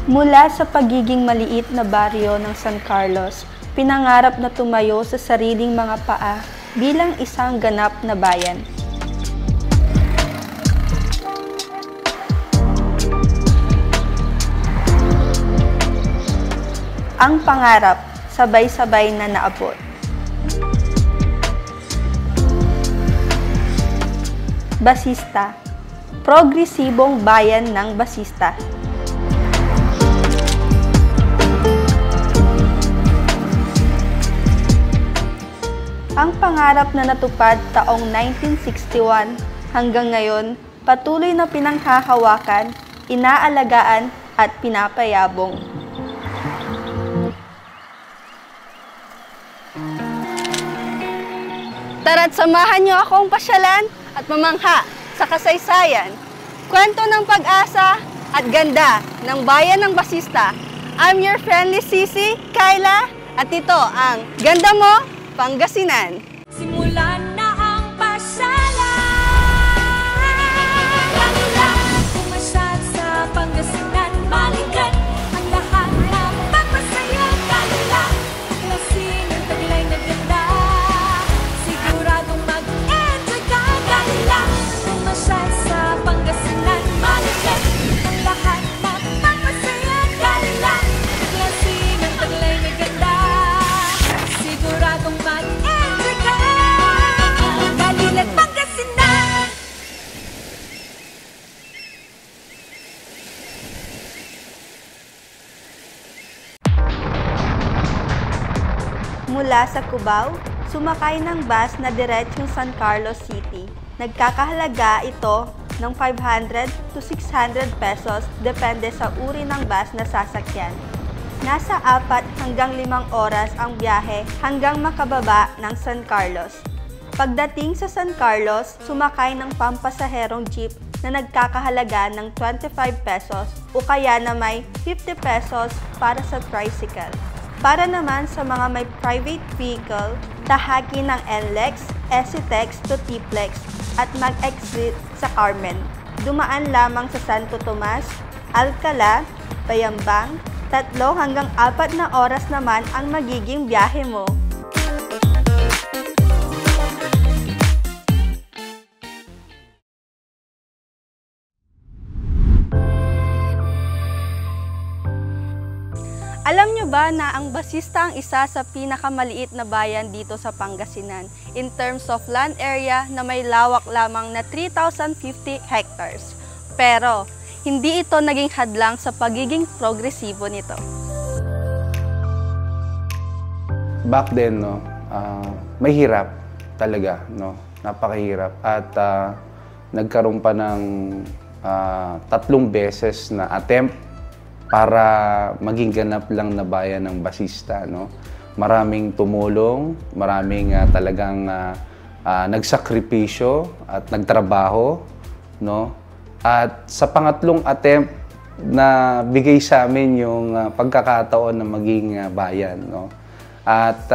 Mula sa pagiging maliit na baryo ng San Carlos, pinangarap na tumayo sa sariling mga paa bilang isang ganap na bayan. Ang pangarap, sabay-sabay na naabot. Basista, progresibong bayan ng Basista. Ang pangarap na natupad taong 1961 hanggang ngayon, patuloy na pinanghahawakan, inaalagaan at pinapayabong. Tara't samahan niyo akong pasyalan at mamangha sa kasaysayan, kwento ng pag-asa at ganda ng bayan ng Basista. I'm your friendly Sisi, Kyla, at ito ang Ganda Mo, Pangasinan. Simulan na ang pasyalan. Lang pumasat sa Pangasinan, balikan ang lahat ng magpasaya. Kalula, klasin ang taglay na ganda. Siguradong mag-enjoy ka. Kalula, pumasat sa Pangasinan, balikan ang lahat ng magpasaya. Kalula, klasin ang taglay na ganda. Siguradong mag-enjoy ka. Dalilan Pangasinan. Mula sa Cubao, sumakay ng bus na diretsong San Carlos City. Nagkakahalaga ito ng 500 to 600 pesos depende sa uri ng bus na sasakyan. Nasa 4 hanggang 5 oras ang biyahe hanggang makababa ng San Carlos. Pagdating sa San Carlos, sumakay ng pampasaherong jeep na nagkakahalaga ng 25 pesos o kaya na may 50 pesos para sa tricycle. Para naman sa mga may private vehicle, tahaki ng NLEX, SCTEX to TPLEX at mag-exit sa Carmen. Dumaan lamang sa Santo Tomas, Alcala, Bayambang, 3 hanggang 4 na oras naman ang magiging biyahe mo. Alam nyo ba na ang Basista ang isa sa pinakamaliit na bayan dito sa Pangasinan in terms of land area na may lawak lamang na 3,050 hectares. Pero, hindi ito naging hadlang sa pagiging progresibo nito. Back then, may hirap talaga, no? Napakahirap. At nagkaroon pa ng 3 beses na attempt para maging ganap lang na bayan ng Basista, no? Maraming tumulong, maraming talagang nagsakripisyo at nagtrabaho, no? At sa pangatlong attempt na bigay sa amin yung pagkakataon na maging bayan, no? At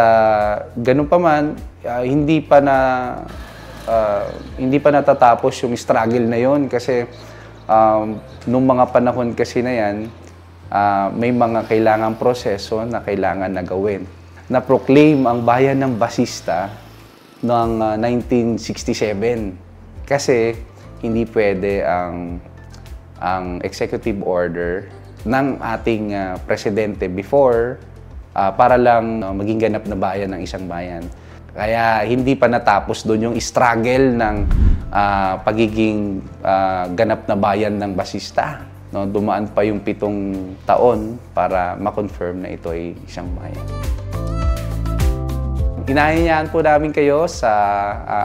ganun pa man, hindi pa natatapos yung struggle na yon kasi nung mga panahon kasi na yan, may mga kailangang proseso na kailangan na gawin. Na-proclaim ang bayan ng Basista noong 1967 kasi hindi pwede ang executive order ng ating presidente before para lang maging ganap na bayan ng isang bayan. Kaya hindi pa natapos doon yung struggle ng pagiging ganap na bayan ng Basista. No, dumaan pa yung 7 taon para ma-confirm na ito ay isang bayan. Hinahayaan po namin kayo sa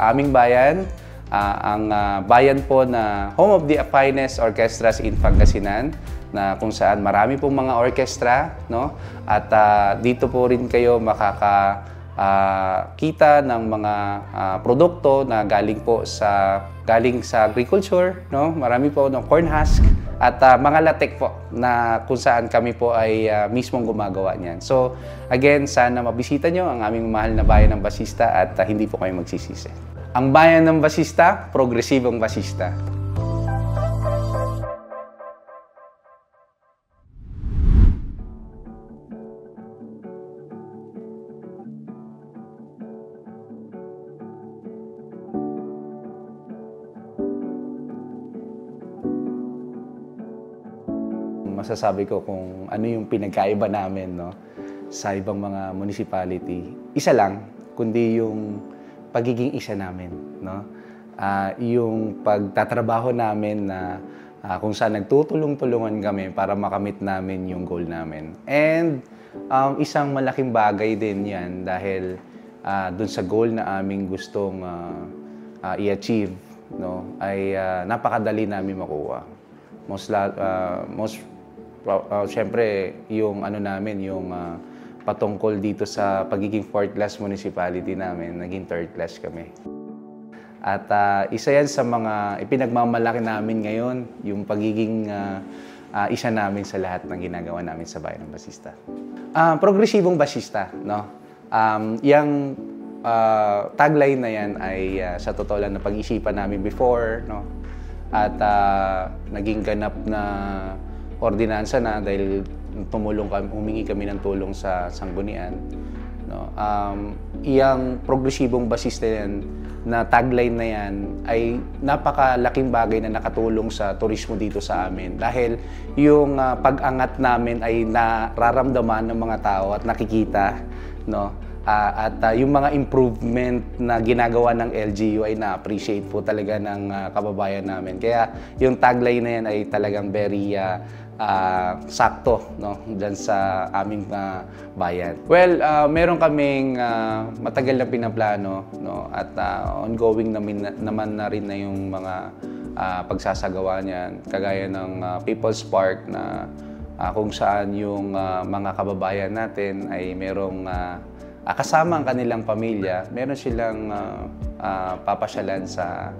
aming bayan, ang bayan po na home of the finest orchestras in Pangasinan, na kung saan marami pong mga orchestra, no? At dito po rin kayo makakakita ng mga produkto na galing sa agriculture, no? Marami po ng corn husk at mga latek po na kung saan kami po ay mismong gumagawa niyan. So again, sana mabisita nyo ang aming mahal na bayan ng Basista at hindi po kayo magsisisi. Ang bayan ng Basista, progresibong Basista. masasabi ko kung ano yung pinagkaiba namin, no, sa ibang mga municipality, isa lang, kundi yung pagiging isa namin, no? Yung pagtatrabaho namin na kung saan nagtutulong-tulungan kami para makamit namin yung goal namin. And isang malaking bagay din yan dahil dun sa goal na aming gustong i-achieve, no, ay napakadali namin makuha. Siyempre, yung ano namin, yung patungkol dito sa pagiging 4th class municipality namin, naging 3rd class kami. At isa yan sa mga ipinagmamalaki namin ngayon, yung pagiging isa namin sa lahat ng ginagawa namin sa bayan ng Basista. Progresibong Basista, no? Yung tagline na yan ay sa totoo lang na pag-isipan namin before, no? At naging ganap na ordinansa na dahil humingi kami ng tulong sa sanggunian, no? Iyang progresibong Basista yan na tagline na yan ay napakalaking bagay na nakatulong sa turismo dito sa amin dahil yung pag-angat namin ay nararamdaman ng mga tao at nakikita, no? At yung mga improvement na ginagawa ng LGU ay na-appreciate po talaga ng kababayan namin. Kaya yung tagline na yan ay talagang very sakto, no, dyan sa aming bayan. Well, meron kaming matagal na pinaplano, no, at ongoing naman na rin na yung mga pagsasagawa niyan, kagaya ng People's Park na kung saan yung mga kababayan natin ay merong kasama ang kanilang pamilya, meron silang papasyalan sa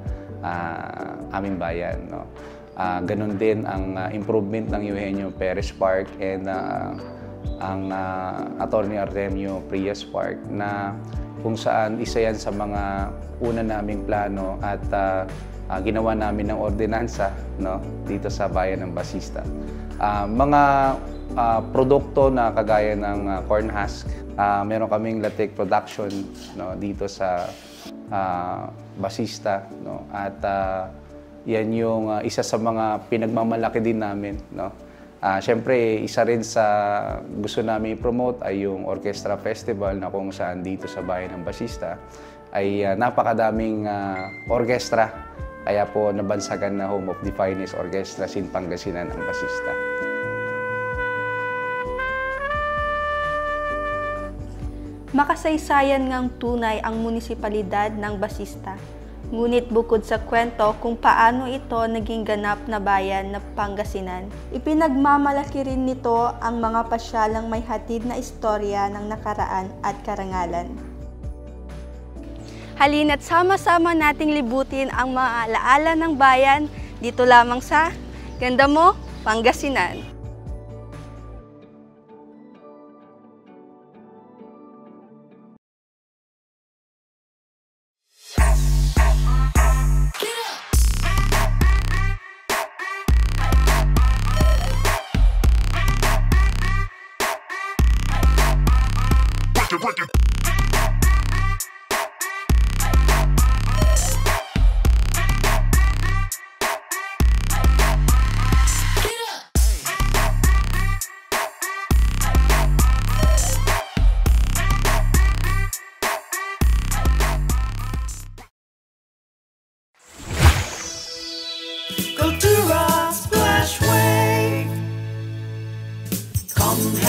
aming bayan, no. Ganon din ang improvement ng Eugenio Perez Park and ang Attorney Artemio Prias Park na kung saan isa yan sa mga una naming plano at ginawa namin ng ordinansa, no, dito sa bayan ng Basista. Mga produkto na kagaya ng corn husk, meron kaming latex production, no, dito sa Basista, no, at yan yung isa sa mga pinagmamalaki din namin, no. Siyempre, isa rin sa gusto namin i-promote ay yung Orchestra Festival na kung saan dito sa bayan ng Basista ay napakadaming orkestra. Kaya po nabansagan na Home of the Finest Orchestra in Pangasinan ang Basista. Makasaysayan ngang tunay ang munisipalidad ng Basista. Ngunit bukod sa kwento kung paano ito naging ganap na bayan na Pangasinan, ipinagmamalaki rin nito ang mga pasyalang may hatid na istorya ng nakaraan at karangalan. Halina't sama-sama nating libutin ang mga alaala ng bayan dito lamang sa Ganda Mo, Pangasinan.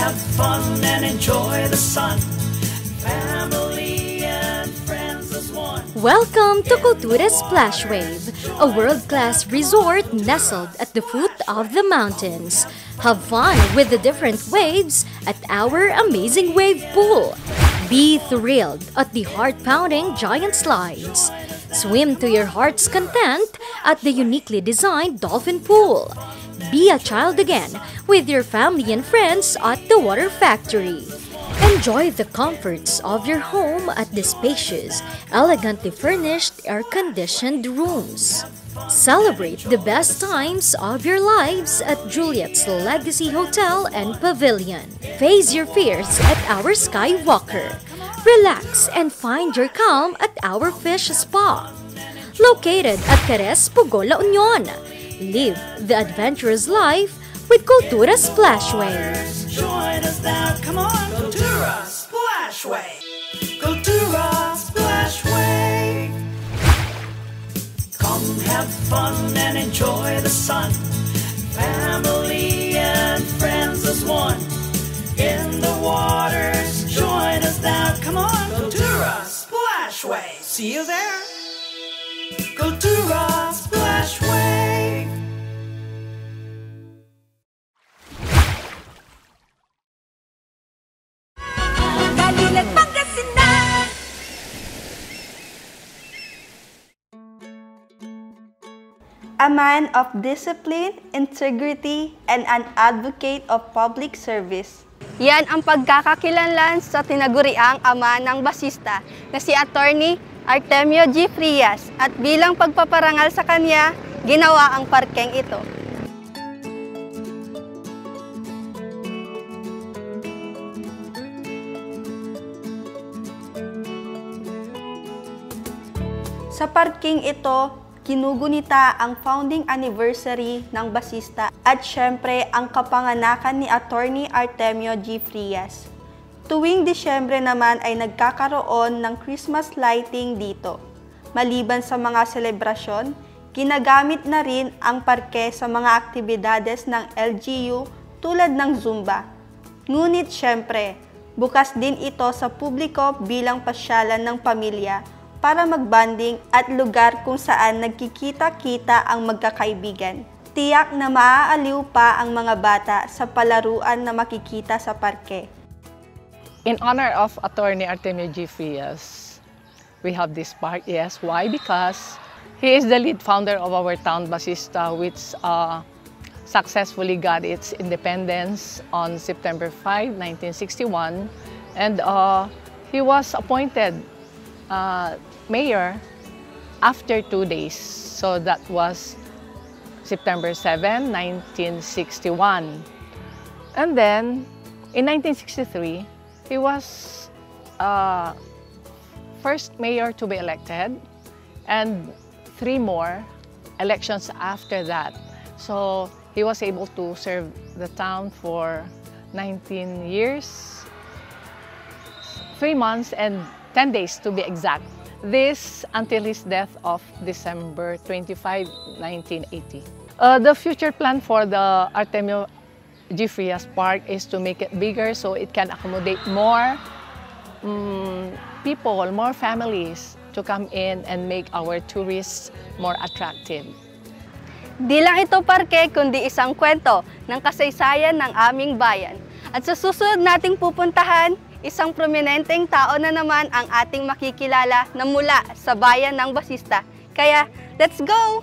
Have fun and enjoy the sun. Family and friends as one. Welcome to Cultura Splash Wave, a world-class resort nestled at the foot of the mountains. Have fun with the different waves at our amazing wave pool. Be thrilled at the heart-pounding giant slides. Swim to your heart's content at the uniquely designed dolphin pool. Be a child again with your family and friends at the Water Factory. Enjoy the comforts of your home at the spacious, elegantly furnished, air-conditioned rooms. Celebrate the best times of your lives at Juliet's Legacy Hotel and Pavilion. Face your fears at our Skywalker. Relax and find your calm at our Fish Spa. Located at Cares, Pugo, La Union. Live the adventurous life with Kultura Splashwave. Join us now, come on, Kultura Splashwave. Kultura Splashwave. Come have fun and enjoy the sun. Family and friends as one. In the waters, join us now, come on, Kultura Splashwave. See you there. Kultura Splashwave. Kalilat Pangasinan. A man of discipline, integrity, and an advocate of public service. Yan ang pagkakakilanlan sa tinaguriang ama ng basista na si Attorney Artemio G. Frias at bilang pagpaparangal sa kanya, ginawa ang parkeng ito. Sa parking ito, ginugunita ang founding anniversary ng basista at syempre ang kapanganakan ni Attorney Artemio G. Frias. Tuwing Disyembre naman ay nagkakaroon ng Christmas lighting dito. Maliban sa mga selebrasyon, ginagamit na rin ang parke sa mga aktibidades ng LGU tulad ng Zumba. Ngunit syempre, bukas din ito sa publiko bilang pasyalan ng pamilya para magbanding at lugar kung saan nagkikita-kita ang magkakaibigan. Tiyak na maaaliw pa ang mga bata sa palaruan na makikita sa parke. In honor of Attorney Artemio G. Frias, we have this park. Yes, why? Because he is the lead founder of our town, Basista, which successfully got its independence on September 5, 1961. And he was appointed mayor after 2 days. So that was September 7, 1961. And then, in 1963, he was first mayor to be elected and 3 more elections after that. So he was able to serve the town for 19 years, 3 months and 10 days to be exact. This until his death of December 25, 1980. The future plan for the Artemio G. Frias Park is to make it bigger so it can accommodate more people, more families to come in and make our tourists more attractive. Di lang ito parke kundi isang kwento ng kasaysayan ng aming bayan. At sa susunod nating pupuntahan, isang prominenteng tao na naman ang ating makikilala na mula sa bayan ng Basista. Kaya, let's go!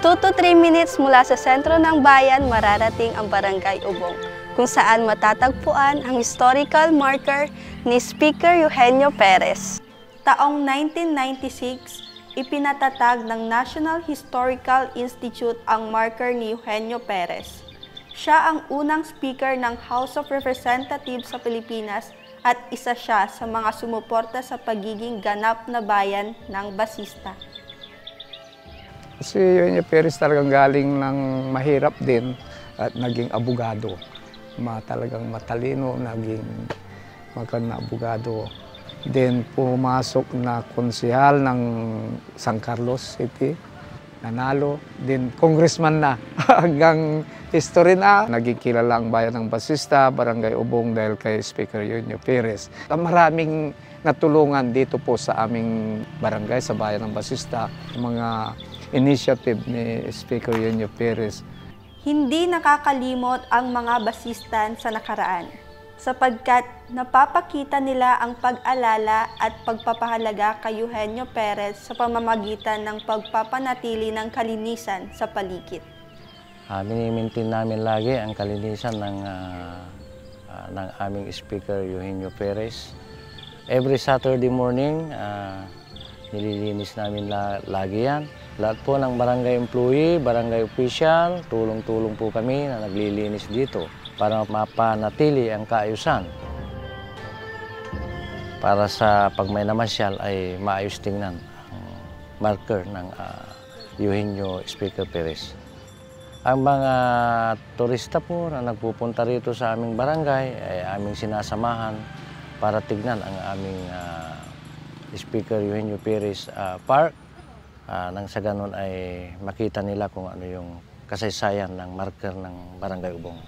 Two to 3 minutes mula sa sentro ng bayan, mararating ang Barangay Ubong, kung saan matatagpuan ang historical marker ni Speaker Eugenio Perez. Taong 1996, ipinatatag ng National Historical Institute ang marker ni Eugenio Perez. Siya ang unang speaker ng House of Representatives sa Pilipinas at isa siya sa mga sumuporta sa pagiging ganap na bayan ng Basista. Si Eugenio Perez talagang galing ng mahirap din at naging abogado. Talagang matalino, naging magandang abogado. Then pumasok na konsehal ng San Carlos City, nanalo. Then congressman na hanggang history na. Naging kilala ang bayan ng Basista, Barangay Ubong dahil kay Speaker Eugenio Perez. Maraming natulungan dito po sa aming barangay, sa bayan ng Basista. Mga initiative ni Speaker Eugenio Perez. Hindi nakakalimot ang mga basistan sa nakaraan, sapagkat napapakita nila ang pag-alala at pagpapahalaga kay Eugenio Perez sa pamamagitan ng pagpapanatili ng kalinisan sa paligid. Mini-maintain namin lagi ang kalinisan ng aming Speaker Eugenio Perez. Every Saturday morning, Nililinis namin lagi yan. Lahat po ng barangay employee, barangay official, tulong-tulong po kami na naglilinis dito para mapanatili ang kaayusan. Para sa pag may namasyal ay maayos tingnan ang marker ng Eugenio Speaker Perez. Ang mga turista po na nagpupunta rito sa aming barangay ay aming sinasamahan para tignan ang aming Speaker Eugenio Perez Park. Nang sa ganun ay makita nila kung ano yung kasaysayan ng marker ng Barangay Ubong.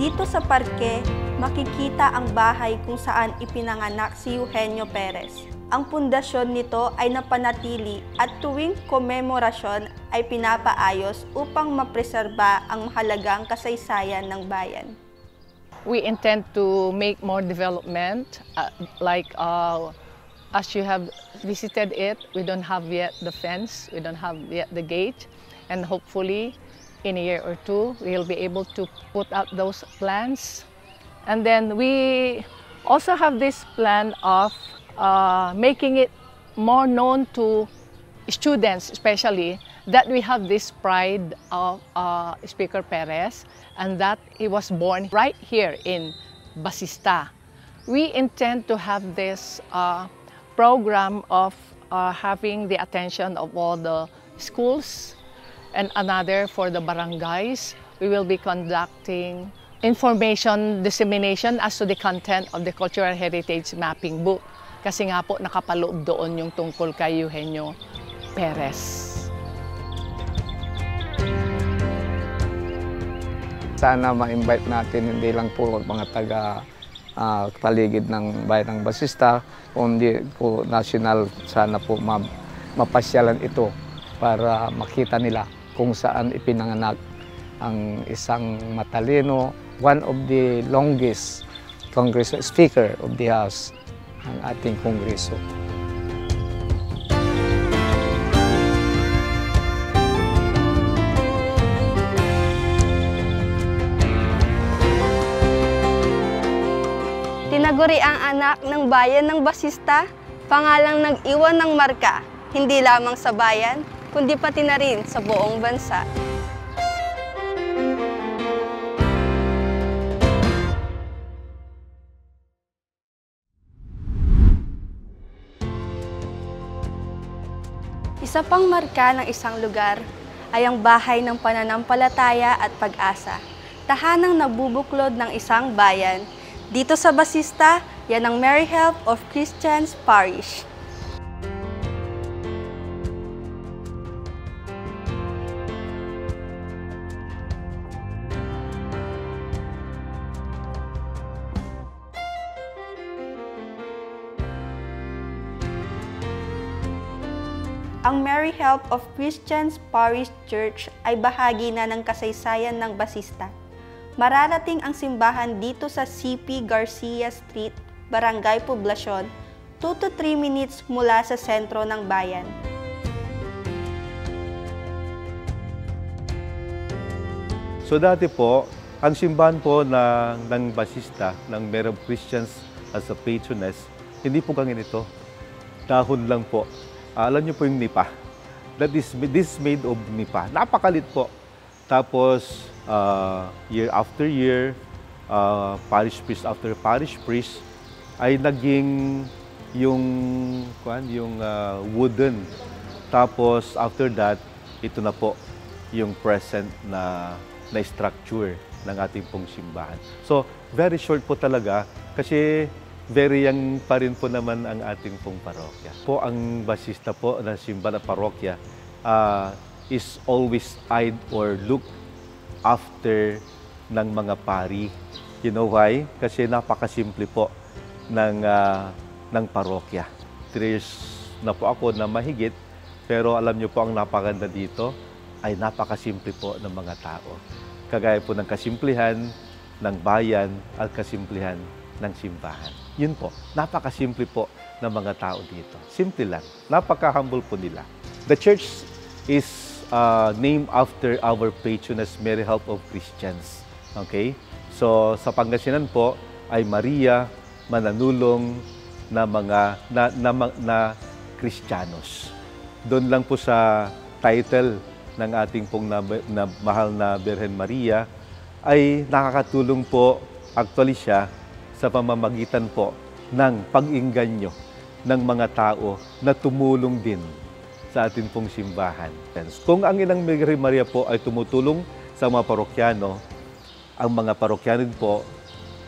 Dito sa parke, makikita ang bahay kung saan ipinanganak si Eugenio Perez. Ang pundasyon nito ay napanatili at tuwing komemorasyon ay pinapaayos upang mapreserba ang mahalagang kasaysayan ng bayan. We intend to make more development, as you have visited it, we don't have yet the fence, we don't have yet the gate, and hopefully in a year or two, we'll be able to put out those plans. And then we also have this plan of making it more known to students, especially, that we have this pride of Speaker Perez and that he was born right here in Basista. We intend to have this program of having the attention of all the schools and another for the barangays. We will be conducting information dissemination as to the content of the Cultural Heritage Mapping Book. Kasi nga po nakapaloob doon yung tungkol kay Eugenio Perez. Sana ma-invite natin hindi lang po mga taga paligid ng bayan ng Basista, kundi po national, sana po mapasyalan ito para makita nila kung saan ipinanganak ang isang matalino, one of the longest Congress Speaker of the House ng ating Kongreso. Tinaguri ang anak ng bayan ng Basista, pangalang nag-iwan ng marka, hindi lamang sa bayan, kundi pati na rin sa buong bansa. Isa pang marka ng isang lugar ay ang bahay ng pananampalataya at pag-asa, tahanang nabubuklod ng isang bayan. Dito sa Basista, yan ang Mary Help of Christians Parish. Ang Mary Help of Christians Parish Church ay bahagi na ng kasaysayan ng Basista. Mararating ang simbahan dito sa CP Garcia Street, Barangay Poblacion, 2 to 3 minutes mula sa sentro ng bayan. So dati po, ang simbahan po ng Basista, ng Mary of Christians as a patroness, hindi po ganito. Dahon lang po. Alam niyo po yung nipa. This is made of nipa. Napakalit po. Tapos, year after year, parish priest after parish priest, ay naging yung wooden. Tapos, after that, ito na po yung present na structure ng ating pong simbahan. So, very short po talaga kasi very young pa rin po naman ang ating pong parokya. Po ang Basista po na simbahan at parokya is always eyed or looked after ng mga pari. You know why? Kasi napakasimple po ng parokya. 3 years na po ako na mahigit, pero alam niyo po ang napaganda dito ay napakasimple po ng mga tao. Kagaya po ng kasimplihan ng bayan at kasimplihan ng simbahan. Yun po, napakasimple po ng mga tao dito. Simple lang. Napaka-humble po nila. The church is named after our patroness, Mary Help of Christians. Okay? So sa Pangasinan po ay Maria Mananulong na mga na Kristiyanos. Doon lang po sa title ng ating pong na mahal na Birhen Maria ay nakakatulong po actually siya sa pamamagitan po ng pag-inganyo ng mga tao na tumulong din sa ating pong simbahan. Kung ang Inang Birhen Maria po ay tumutulong sa mga parokyano, ang mga parokyano po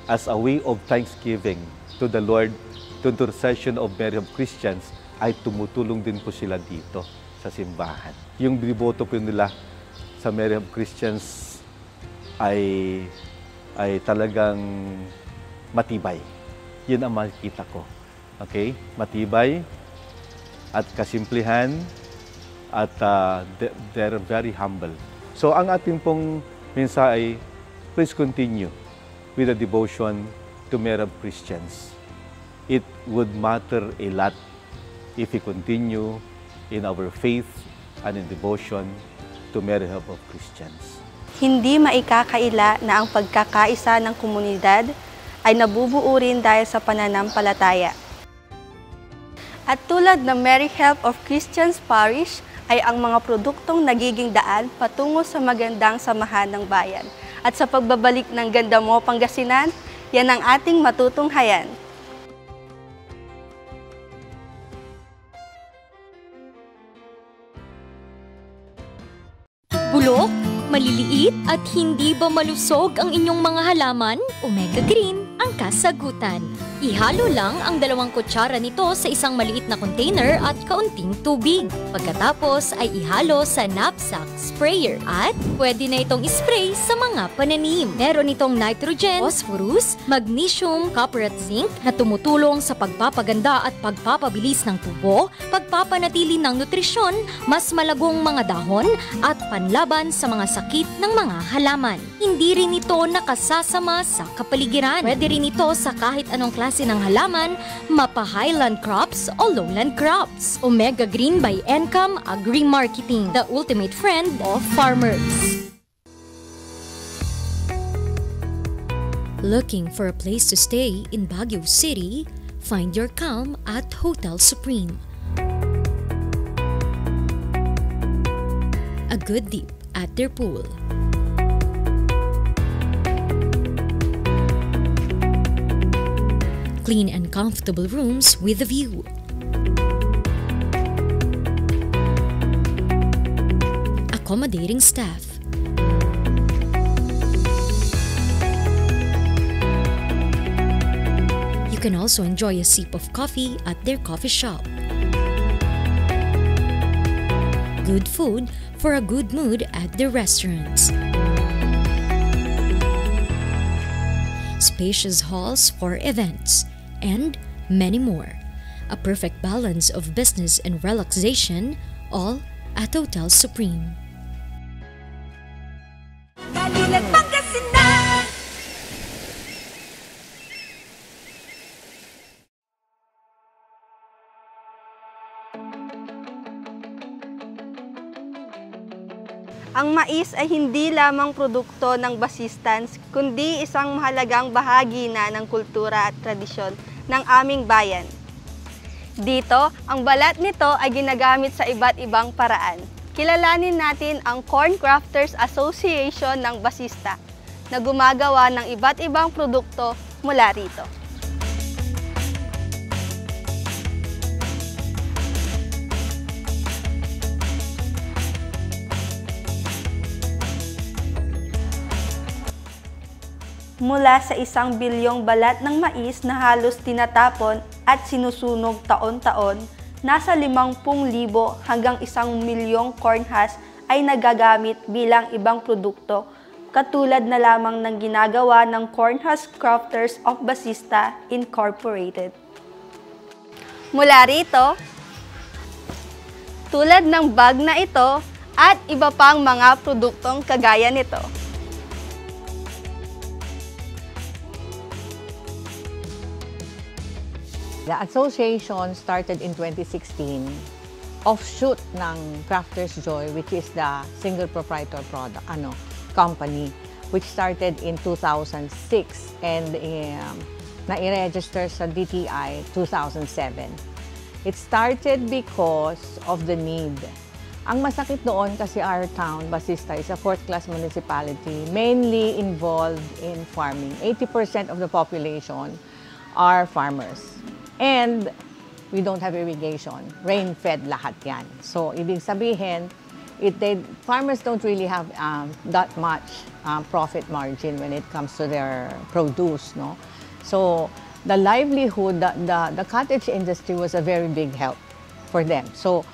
as a way of thanksgiving to the Lord, to the intercession of Mary of Christians, ay tumutulong din po sila dito sa simbahan. Yung biboto po nila sa Mary of Christians ay talagang matibay. Yun ang makikita ko. Okay? Matibay at kasimplihan at they're very humble. So ang ating pong mensahe ay please continue with the devotion to Mary of Christians. It would matter a lot if we continue in our faith and in devotion to Mary of Christians. Hindi maikakaila na ang pagkakaisa ng komunidad ay nabubuo rin dahil sa pananampalataya. At tulad ng Mary Help of Christians Parish ay ang mga produktong nagiging daan patungo sa magandang samahan ng bayan. At sa pagbabalik ng Ganda Mo, Pangasinan, yan ang ating matutunghayan. Bulok, maliliit at hindi ba malusog ang inyong mga halaman? Omega Green ang kasagutan. Ihalo lang ang 2 kutsara nito sa isang maliit na container at kaunting tubig. Pagkatapos ay ihalo sa knapsack sprayer at pwede na itong ispray sa mga pananim. Meron itong nitrogen, phosphorus, magnesium, copper at zinc na tumutulong sa pagpapaganda at pagpapabilis ng tubo, pagpapanatili ng nutrisyon, mas malagong mga dahon at panlaban sa mga sakit ng mga halaman. Hindi rin ito nakasasama sa kapaligiran. Pwede rin ito sa kahit anong klase ng halaman, mapa-highland crops o lowland crops. Omega Green by Encam Agri-Marketing, the ultimate friend of farmers. Looking for a place to stay in Baguio City? Find your calm at Hotel Supreme. A good dip at their pool. Clean and comfortable rooms with a view. Accommodating staff. You can also enjoy a sip of coffee at their coffee shop. Good food for a good mood at their restaurants. Spacious halls for events, and many more. A perfect balance of business and relaxation, all at Hotel Supreme. Balilan Pangasinan! Ang mais ay hindi lamang produkto ng Basistans, kundi isang mahalagang bahagi na ng kultura at tradisyon ng aming bayan. Dito, ang balat nito ay ginagamit sa iba't ibang paraan. Kilalanin natin ang Corn Crafters Association ng Basista na gumagawa ng iba't ibang produkto mula rito. Mula sa 1 bilyong balat ng mais na halos tinatapon at sinusunog taon-taon, nasa 50,000 hanggang 1 milyong corn husks ay nagagamit bilang ibang produkto, katulad na lamang ng ginagawa ng Corn Husk Crafters of Basista Incorporated. Mula rito, tulad ng bag na ito at iba pang mga produktong kagaya nito. The association started in 2016, offshoot ng Crafters Joy, which is the single proprietor product company, which started in 2006 and na-register sa DTI 2007. It started because of the need. Ang masakit noon kasi our town, Basista, is a fourth-class municipality, mainly involved in farming. 80% of the population are farmers. And we don't have irrigation. Rain-fed lahat yan. So, ibig sabihin, farmers don't really have that much profit margin when it comes to their produce, no? So, the livelihood, the cottage industry was a very big help for them. So,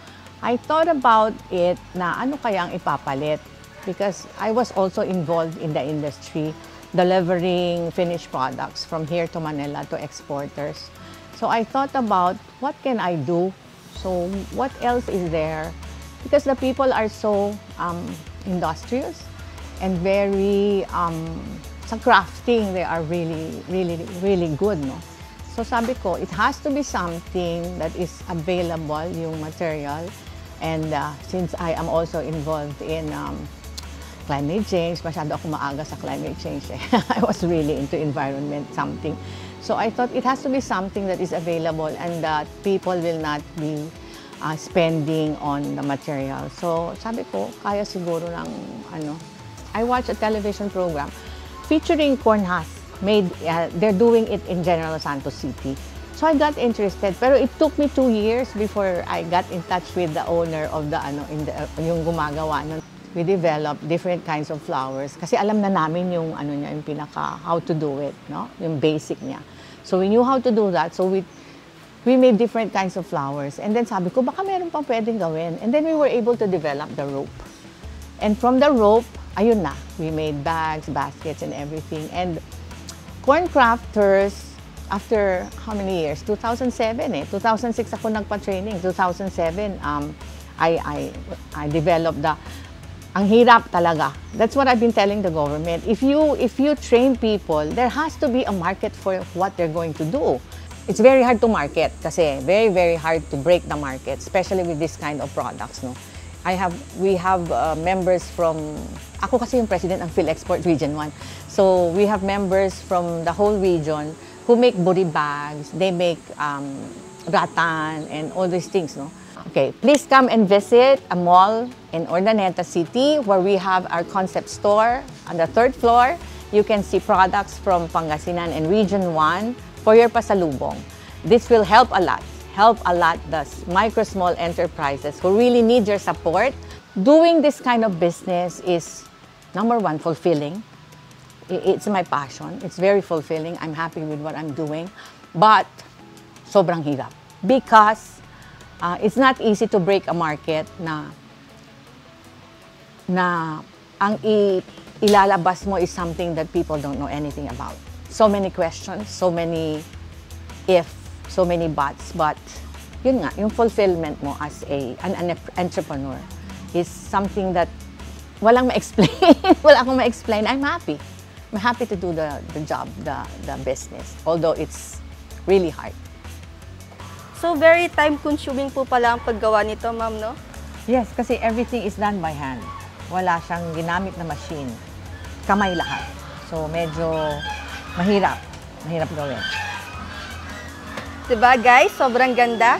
I thought about it na ano kayang ipapalit because I was also involved in the industry, delivering finished products from here to Manila to exporters. So I thought about what can I do? So what else is there? Because the people are so industrious and very, sa crafting, they are really good, no? So sabi ko, it has to be something that is available, yung material. And since I am also involved in climate change, masyado ako maaga sa climate change. I was really into environment, something. So I thought it has to be something that is available and that people will not be spending on the material. So sabi ko, kaya siguro ng ano. I watched a television program featuring corn husk. They're doing it in General Santos City. So I got interested, pero it took me 2 years before I got in touch with the owner of the yung gumagawa nun. We developed different kinds of flowers kasi alam na namin yung niya, yung how to do it, no? Yung basic niya. So we knew how to do that. So we made different kinds of flowers. And then sabi ko, baka meron pang pwedeng gawin. And then we were able to develop the rope. And from the rope, ayun na, we made bags, baskets, and everything. And corn crafters, after how many years? 2007 eh. 2006 ako nagpa-training. 2007, I developed ang hirap talaga. That's what I've been telling the government. If you train people, there has to be a market for what they're going to do. It's very hard to market kasi very, very hard to break the market, especially with this kind of products, no? We have members from, ako kasi yung president ng PhilExport Region 1. So we have members from the whole region who make body bags, they make rattan and all these things, no? Okay, please come and visit a mall in Urdaneta City where we have our concept store on the 3rd floor. You can see products from Pangasinan and Region 1 for your pasalubong. This will help a lot the micro small enterprises who really need your support. Doing this kind of business is, number one, fulfilling. It's my passion. It's very fulfilling. I'm happy with what I'm doing. But, sobrang hirap. Because it's not easy to break a market na ang ilalabas mo is something that people don't know anything about. So many questions, so many if, so many buts. But, yun nga, yung fulfillment mo as an entrepreneur is something that walang ma-explain. Wala akong ma-explain. I'm happy. I'm happy to do the job, the business, although it's really hard. So, very time-consuming po pala ang paggawa nito, ma'am, no? Yes, kasi everything is done by hand. Wala siyang ginamit na machine. Kamay lahat. So, medyo mahirap. Mahirap gawin. Diba, guys? Sobrang ganda.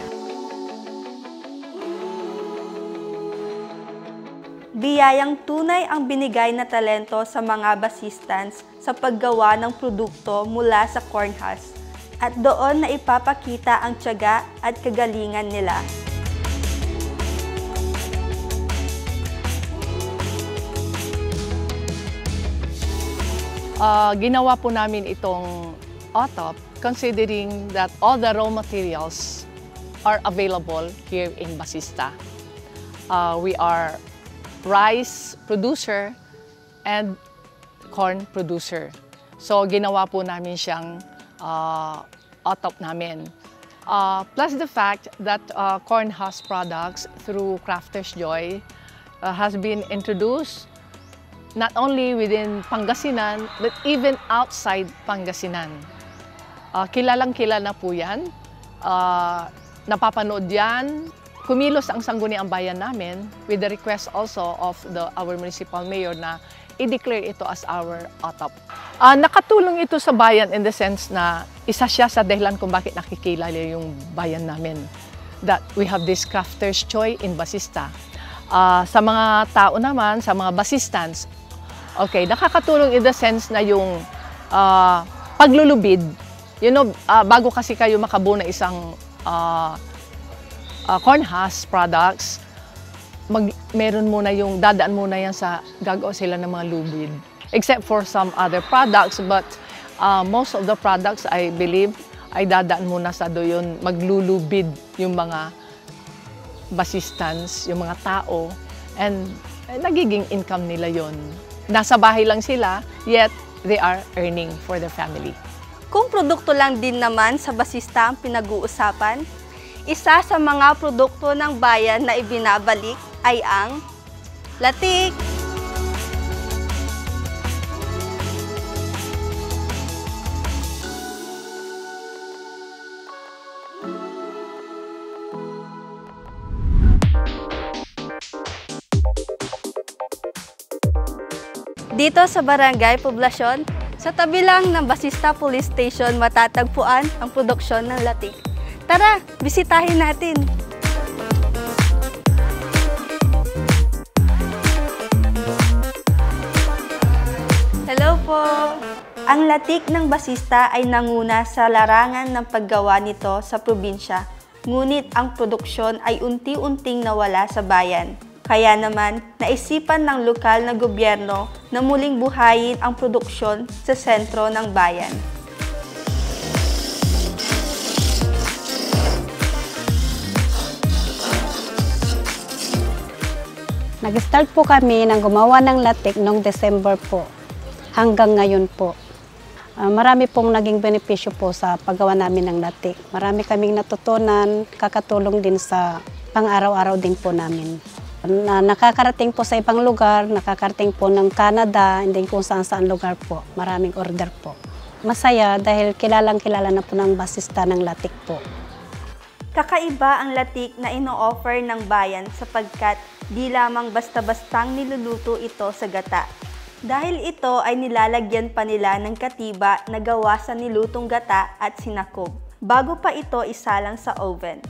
Biyayang tunay ang binigay na talento sa mga basistans sa paggawa ng produkto mula sa corn husk. At doon na ipapakita ang tiyaga at kagalingan nila. Ginawa po namin itong OTOP considering that all the raw materials are available here in Basista. We are rice producer and corn producer. So ginawa po namin siyang OTOP namin. Plus the fact that corn husk products through Crafter's Joy has been introduced not only within Pangasinan but even outside Pangasinan. Kilalang-kilala po yan. Napapanood yan. Kumilos ang Sangguniang Bayan namin with the request also of our municipal mayor na i-declare ito as our OTOP. Nakatulong ito sa bayan in the sense na isa siya sa dahilan kung bakit nakikilala yung bayan namin. That we have this crafter's choice in Basista. Sa mga tao naman, sa mga basistans, okay, nakakatulong in the sense na yung paglulubid, bago kasi kayo makabuo na isang corn husk products, meron muna yung dadaan muna yan sa gagawa sila ng mga lubid. Except for some other products, but most of the products I believe ay dadaan muna sa doon maglulubid yung mga basistans, yung mga tao, and nagiging income nila yon. Nasa bahay lang sila, yet they are earning for their family. Kung produkto lang din naman sa Basista ang pinag-uusapan, isa sa mga produkto ng bayan na ibinabalik ay ang latik. Dito sa Barangay Poblasyon, sa tabi lang ng Basista Police Station matatagpuan ang produksyon ng latik. Tara, bisitahin natin! Hello po! Ang latik ng Basista ay nanguna sa larangan ng paggawa nito sa probinsya, ngunit ang produksyon ay unti-unting nawala sa bayan. Kaya naman, naisipan ng lokal na gobyerno na muling buhayin ang produksyon sa sentro ng bayan. Nag-start po kami ng gumawa ng latik noong December po, hanggang ngayon po. Marami pong naging benepisyo po sa paggawa namin ng latik. Marami kaming natutunan, kakatulong din sa pang-araw-araw din po namin. Nakakarating po sa ibang lugar, nakakarating po ng Canada, hindi kung saan-saan lugar po. Maraming order po. Masaya dahil kilalang-kilala na po ng Basista ng latik po. Kakaiba ang latik na ino-offer ng bayan sapagkat di lamang basta-bastang niluluto ito sa gata. Dahil ito ay nilalagyan pa nila ng katiba na gawa sa nilutong gata at sinakob, bago pa ito isalang sa oven.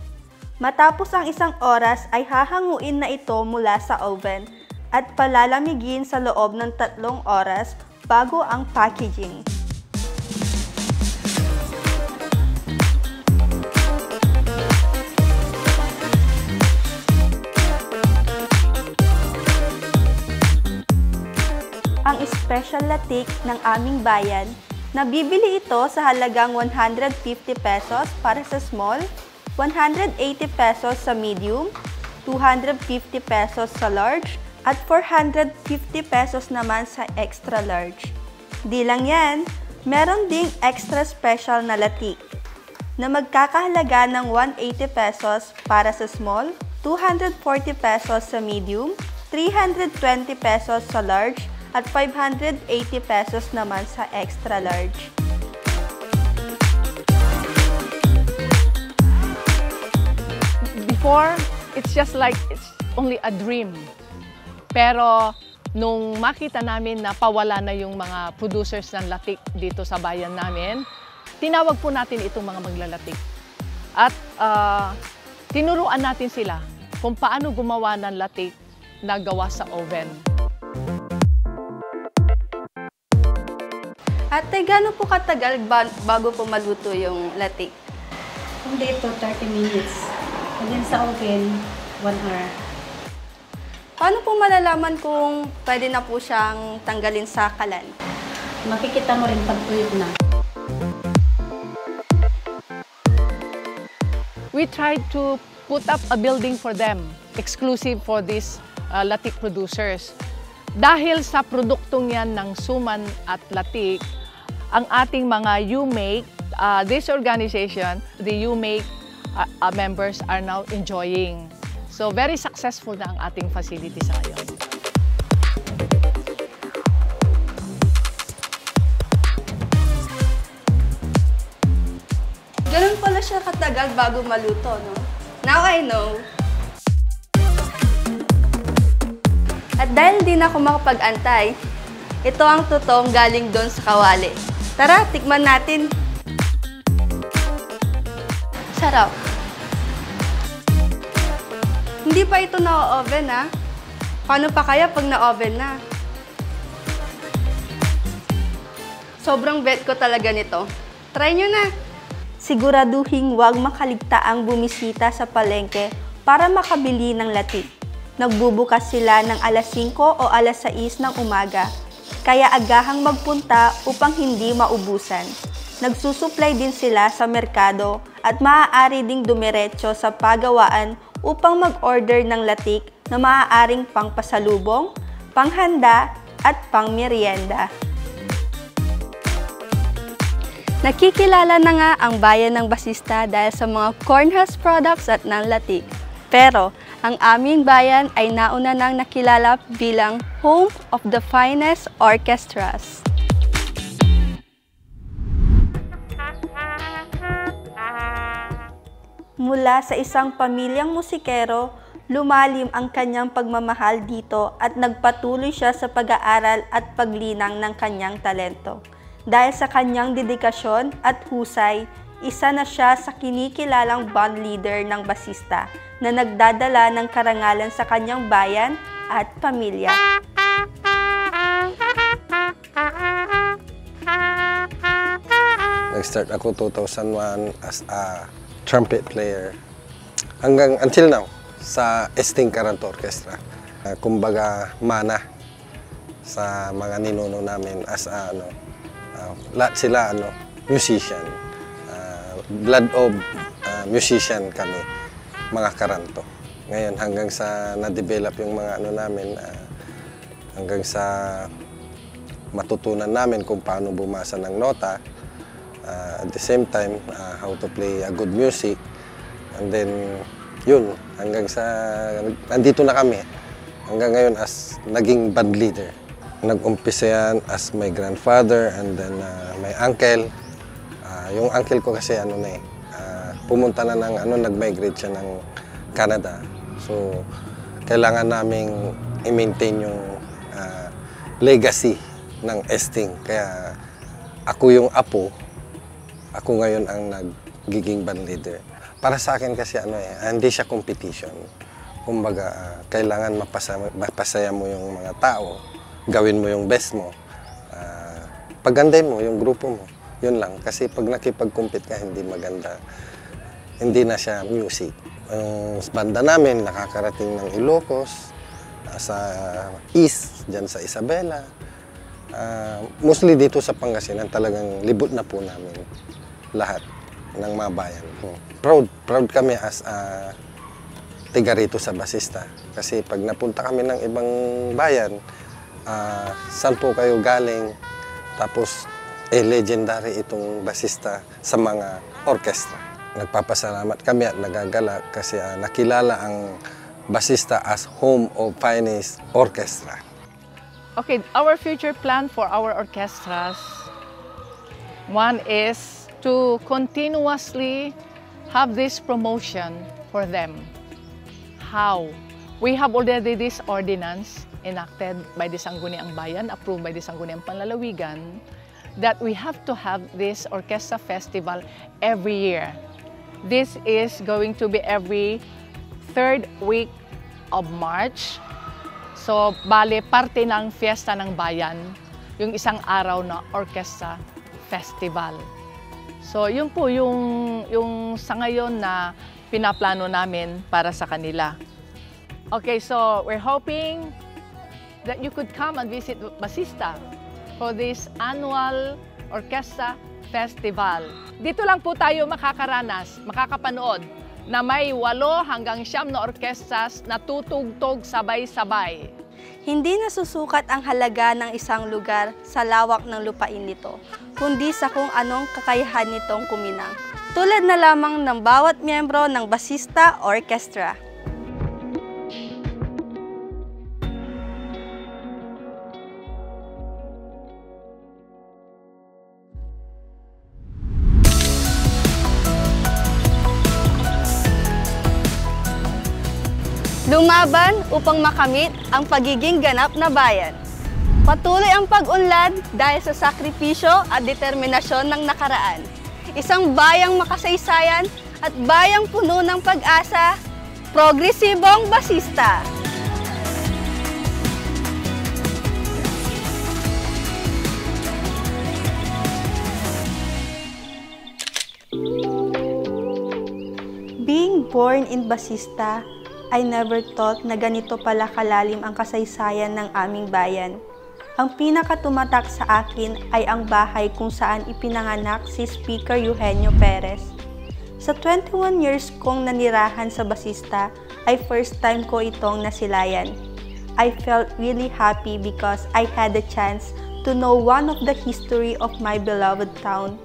Matapos ang 1 oras ay hahanguin na ito mula sa oven at palalamigin sa loob ng 3 oras bago ang packaging. Ang special latik ng aming bayan, nabibili ito sa halagang 150 pesos para sa small, 180 pesos sa medium, 250 pesos sa large, at 450 pesos naman sa extra large. Di lang yan, meron ding extra special na latik na magkakahalaga ng 180 pesos para sa small, 240 pesos sa medium, 320 pesos sa large, at 580 pesos naman sa extra large. Before, it's just like it's only a dream. Pero nung makita namin na pawala na yung mga producers ng latik dito sa bayan namin, tinawag po natin itong mga maglalatik. At tinuruan natin sila kung paano gumawa ng latik na gawa sa oven. Ate, gaano po katagal bago po maluto yung latik? Kung dito, 30 minutes. And then sa oven, 1 hour. Paano po malalaman kung pwede na po siyang tanggalin sa kalan? Makikita mo rin pag tuyok na. We tried to put up a building for them, exclusive for these latik producers. Dahil sa produktong yan ng suman at latik, ang ating mga UMake, this organization, the UMake members are now enjoying. So very successful na ang ating facility sa ngayon. Ganun pala siya katagal bago maluto, no? Now I know. At dahil di na ako makapag-antay, Ito ang totoong galing doon sa kawali. Tara, tikman natin. Sarap. Hindi pa ito na-oven ha. Paano pa kaya pag na-oven na? Sobrang bet ko talaga nito. Try nyo na! Siguraduhing huwag makaligtaang bumisita sa palengke para makabili ng latik. Nagbubukas sila ng alas 5 o alas 6 ng umaga, kaya agahang magpunta upang hindi maubusan. Nagsusupply din sila sa merkado at maaari ding dumiretso sa pagawaan upang mag-order ng latik na maaaring pangpasalubong, panghanda at pangmerienda. Nakikilala na nga ang bayan ng Basista dahil sa mga cornhusk products at ng latik. Pero ang aming bayan ay nauna nang nakilala bilang home of the finest orchestras. Mula sa isang pamilyang musikero, lumalim ang kanyang pagmamahal dito at nagpatuloy siya sa pag-aaral at paglinang ng kanyang talento. Dahil sa kanyang dedikasyon at husay, isa na siya sa kinikilalang band leader ng Basista na nagdadala ng karangalan sa kanyang bayan at pamilya. Nag-start ako 2001 as a trumpet player hanggang until now sa Esting Caranto Orchestra. Kumbaga mana sa mga ninuno namin as a lahat sila musician. Blood of musician kami, mga karanto. Ngayon hanggang sa na-develop yung mga namin, hanggang sa matutunan namin kung paano bumasa ng nota, at the same time how to play a good music, and then yun hanggang sa nandito na kami hanggang ngayon as naging band leader. Nag-umpisa yan as my grandfather and then my uncle. Yung uncle ko kasi pumunta na ng nag-migrate siya ng Canada. So kailangan naming i-maintain yung legacy ng Esting. Kaya ako yung apo, ako ngayon ang nagiging band leader. Para sa akin kasi hindi siya competition. Kumbaga kailangan mapasaya mo yung mga tao. Gawin mo yung best mo, pagandahin mo yung grupo mo, yun lang. Kasi pag nakipag-compete ka, hindi maganda, hindi na siya music. Yung banda namin, nakakarating ng Ilocos, sa East, dyan sa Isabela. Mostly dito sa Pangasinan, talagang libot na po namin lahat ng mga bayan. Proud kami as tiga rito sa Basista. Kasi pag napunta kami ng ibang bayan, saan po kayo galing? Tapos, legendary itong Basista sa mga orchestra. Nagpapasalamat kami at nagagala kasi nakilala ang Basista as home of finest orchestra. Okay, our future plan for our orchestras, one is to continuously have this promotion for them. How? We have already this ordinance enacted by the Sangguniang Bayan, approved by the Sangguniang Panlalawigan, that we have to have this orchestra festival every year. This is going to be every third week of March. So, bale, parte ng fiesta ng bayan, yung isang araw na orchestra festival. So, yun po yung sa ngayon na pinaplano namin para sa kanila. Okay, so we're hoping that you could come and visit Basista for this annual orchestra festival. Dito lang po tayo makakaranas, makakapanood na may 8 hanggang 9 na orkestras na tutugtog sabay-sabay. Hindi nasusukat ang halaga ng isang lugar sa lawak ng lupain nito, kundi sa kung anong kakayahan nitong kuminang. Tulad na lamang ng bawat miyembro ng Basista Orchestra. Lumaban upang makamit ang pagiging ganap na bayan. Patuloy ang pag-unlad dahil sa sakripisyo at determinasyon ng nakaraan. Isang bayang makasaysayan at bayang puno ng pag-asa, progresibong basista. Being born in Basista, I never thought na ganito pala kalalim ang kasaysayan ng aming bayan. Ang pinakatumatak sa akin ay ang bahay kung saan ipinanganak si Speaker Eugenio Perez. Sa 21 years kong nanirahan sa Basista, ay first time ko itong nasilayan. I felt really happy because I had the chance to know one of the history of my beloved town.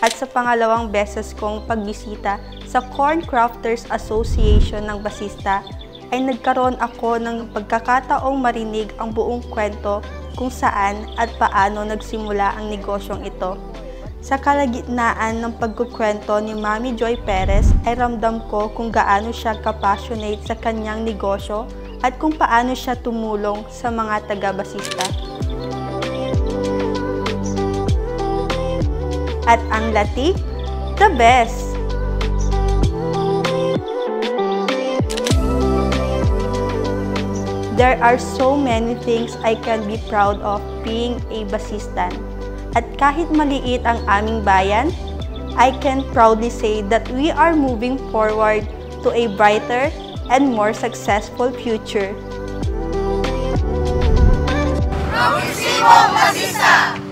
At sa pangalawang beses kong pagbisita sa Corn Crafters Association ng Basista, ay nagkaroon ako ng pagkakataong marinig ang buong kwento kung saan at paano nagsimula ang negosyong ito. Sa kalagitnaan ng pagkukwento ni Mami Joy Perez ay ramdam ko kung gaano siya ka-passionate sa kanyang negosyo at kung paano siya tumulong sa mga taga-Basista. At ang latik, the best! There are so many things I can be proud of being a Basistan. At kahit maliit ang aming bayan, I can proudly say that we are moving forward to a brighter and more successful future. Progresibong Basista!